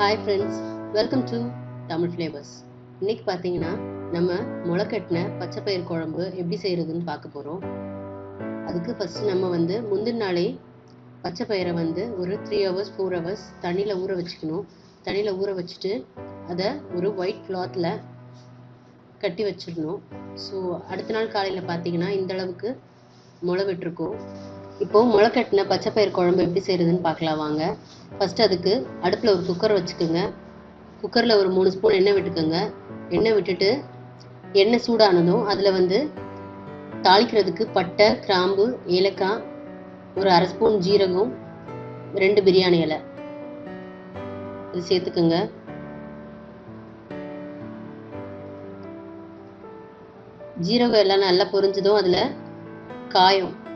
Hi friends, welcome to Tamil Flavors. இன்னைக்கு பார்த்தீங்கன்னா நம்ம முளைக்கட்டின பச்சைப்பயிர் குழம்பு எப்படி செய்யறதுன்னு பார்க்க போகிறோம். அதுக்கு ஃபர்ஸ்ட் நம்ம முந்தின நாளே பச்சைப்பயிரை ஒரு 3 hours 4 hours தண்ணியில் ஊற வச்சுக்கணும். தண்ணியில் ஊற வச்சுட்டு அதை ஒரு ஒயிட் கிளாத்தில் கட்டி வச்சிடணும். ஸோ அடுத்த நாள் காலையில் பார்த்தீங்கன்னா இந்த அளவுக்கு முளை விட்டுருக்கும். இப்போது முளைக்கட்டின பச்சைப்பயிர் குழம்பு எப்படி செய்கிறதுன்னு பார்க்கலாம் வாங்க. ஃபஸ்ட்டு அதுக்கு அடுப்பில் ஒரு குக்கர் வச்சுக்கோங்க. குக்கரில் ஒரு 3 ஸ்பூன் எண்ணெய் விட்டுக்கோங்க. எண்ணெய் விட்டுட்டு எண்ணெய் சூடானதும் அதில் தாளிக்கிறதுக்கு பட்டை, கிராம்பு, ஏலக்காய், ஒரு 1/2 ஸ்பூன் ஜீரகம், 2 பிரியாணி இலை இது சேர்த்துக்கோங்க. ஜீரகம் எல்லாம் நல்லா பொரிஞ்சதும் அதில்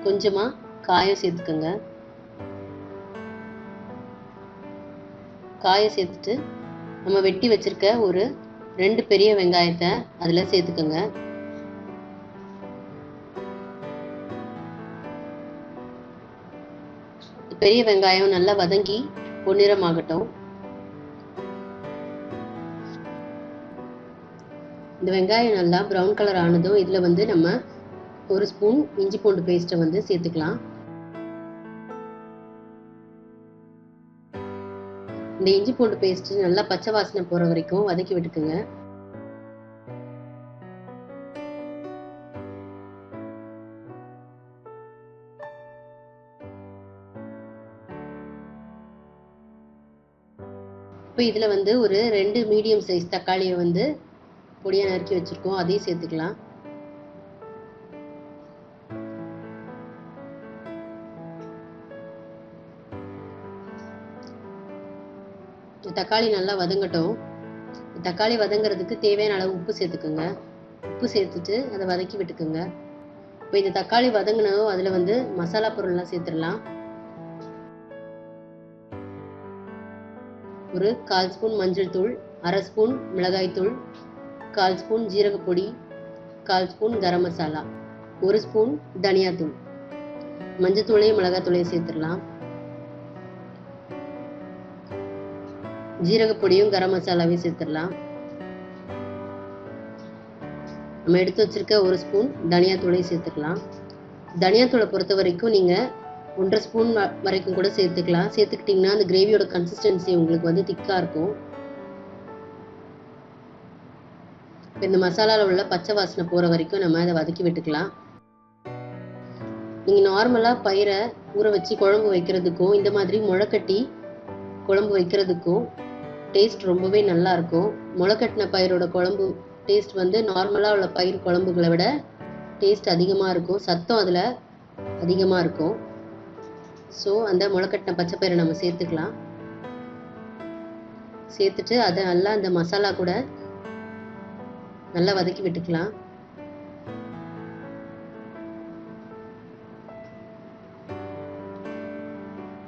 கொஞ்சமாக காயம் சேர்த்துக்கோங்க. காயை சேர்த்துட்டு நம்ம வெட்டி வச்சிருக்க ஒரு 2 பெரிய வெங்காயத்தை அதில் சேர்த்துக்கோங்க. பெரிய வெங்காயம் நல்லா வதங்கி பொன்னிறமாகட்டும். இந்த வெங்காயம் நல்லா ப்ரௌன் கலர் ஆனதும் இதில் நம்ம 1 ஸ்பூன் இஞ்சி பூண்டு பேஸ்ட்டை சேர்த்துக்கலாம். இந்த இஞ்சி பூண்டு பேஸ்ட் நல்லா பச்சை வாசனை போற வரைக்கும் வதக்கி விட்டுக்குங்க. இப்போ இதுல ஒரு 2 மீடியம் சைஸ் தக்காளியை பொடியா நறுக்கி வச்சிருக்கோம், அதையும் சேர்த்துக்கலாம். தக்காளி நல்லா வதங்கட்டும். தக்காளி வதங்கிறதுக்கு தேவையான அளவு உப்பு சேர்த்துக்குங்க. உப்பு சேர்த்துட்டு அதை வதக்கி விட்டுக்குங்க. இப்போ இந்த தக்காளி வதங்கினதும் அதில் மசாலா பொருள்லாம் சேர்த்துடலாம். ஒரு 1/4 ஸ்பூன் மஞ்சள் தூள், 1/2 ஸ்பூன் மிளகாய் தூள், 1/4 spoon ஜீரகப்பொடி, 1/4 spoon garam masala, 1 spoon தனியாத்தூள், மஞ்சள் தூளையும் மிளகாய் தூளையும் சேர்த்துடலாம். ஜீரகப்பொடியும் கரம் மசாலாவையும் சேர்த்துடலாம். நம்ம எடுத்து வச்சிருக்க 1 ஸ்பூன் தனியாத்தூளையும் சேர்த்துக்கலாம். தனியாத்தூளை பொறுத்த வரைக்கும் நீங்கள் 1.5 ஸ்பூன் வரைக்கும் கூட சேர்த்துக்கலாம். சேர்த்துக்கிட்டிங்கன்னா அந்த கிரேவியோட கன்சிஸ்டன்சி உங்களுக்கு திக்காக இருக்கும். இந்த மசாலாவில் உள்ள பச்சை வாசனை போகிற வரைக்கும் நம்ம அதை வதக்கி விட்டுக்கலாம். நீங்கள் நார்மலாக பயிரை ஊற வச்சு குழம்பு வைக்கிறதுக்கும் இந்த மாதிரி முளைக்கட்டி குழம்பு வைக்கிறதுக்கும் டேஸ்ட் ரொம்பவே நல்லா இருக்கும். முளைக்கட்டின பயிரோட குழம்பு டேஸ்ட் நார்மலாக உள்ள பயிர் குழம்புகளை விட டேஸ்ட் அதிகமாக இருக்கும், சத்தம் அதில் அதிகமாக இருக்கும். ஸோ அந்த முளைக்கட்டின பச்சை பயிரை நம்ம சேர்த்துக்கலாம். சேர்த்துட்டு அதை நல்லா அந்த மசாலா கூட நல்லா வதக்கி விட்டுக்கலாம்.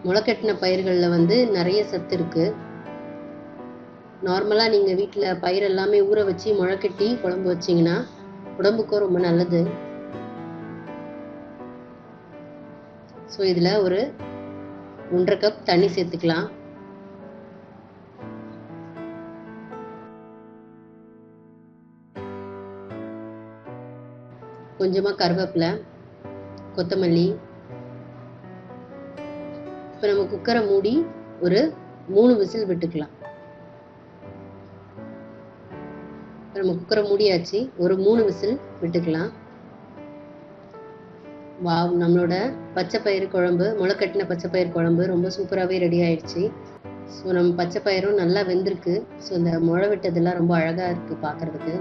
முளைக்கட்டின பயிர்களில் நிறைய சத்து இருக்குது. நார்மலாக நீங்கள் வீட்டில் பயிர் எல்லாமே ஊற வச்சு முளைக்கட்டி குழம்பு வச்சிங்கன்னா உடம்புக்கும் ரொம்ப நல்லது. ஸோ இதில் ஒரு 1.5 கப் தண்ணி சேர்த்துக்கலாம். கொஞ்சமாக கருவேப்பிலை, கொத்தமல்லி. இப்போ நம்ம குக்கரை மூடி ஒரு 3 விசில் விட்டுக்கலாம். நம்ம குக்கரை மூடியாச்சு, ஒரு 3 விசில் விட்டுக்கலாம். வாவ், நம்மளோட பச்சைப்பயிறு குழம்பு, முளைக்கட்டின பச்சைப்பயிறு குழம்பு ரொம்ப சூப்பராகவே ரெடி ஆயிடுச்சு. ஸோ நம்ம பச்சைப்பயிரும் நல்லா வெந்திருக்கு. ஸோ இந்த முளை விட்டதெல்லாம் ரொம்ப அழகாக இருக்குது பார்க்குறதுக்கு.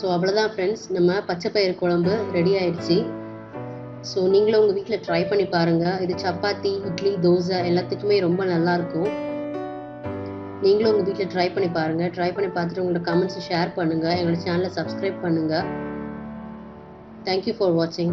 ஸோ அவ்வளோதான் ஃப்ரெண்ட்ஸ், நம்ம பச்சைப்பயிறு குழம்பு ரெடி ஆயிடுச்சு. ஸோ நீங்களும் உங்கள் வீட்டில் ட்ரை பண்ணி பாருங்கள். இது சப்பாத்தி, இட்லி, தோசை எல்லாத்துக்குமே ரொம்ப நல்லாயிருக்கும். நீங்களும் உங்கள் வீட்டில் ட்ரை பண்ணி பாருங்கள். ட்ரை பண்ணி பார்த்துட்டு உங்களோட கமெண்ட்ஸை ஷேர் பண்ணுங்கள். எங்களோட சேனலை சப்ஸ்கிரைப் பண்ணுங்கள். தேங்க்யூ ஃபார் வாட்சிங்.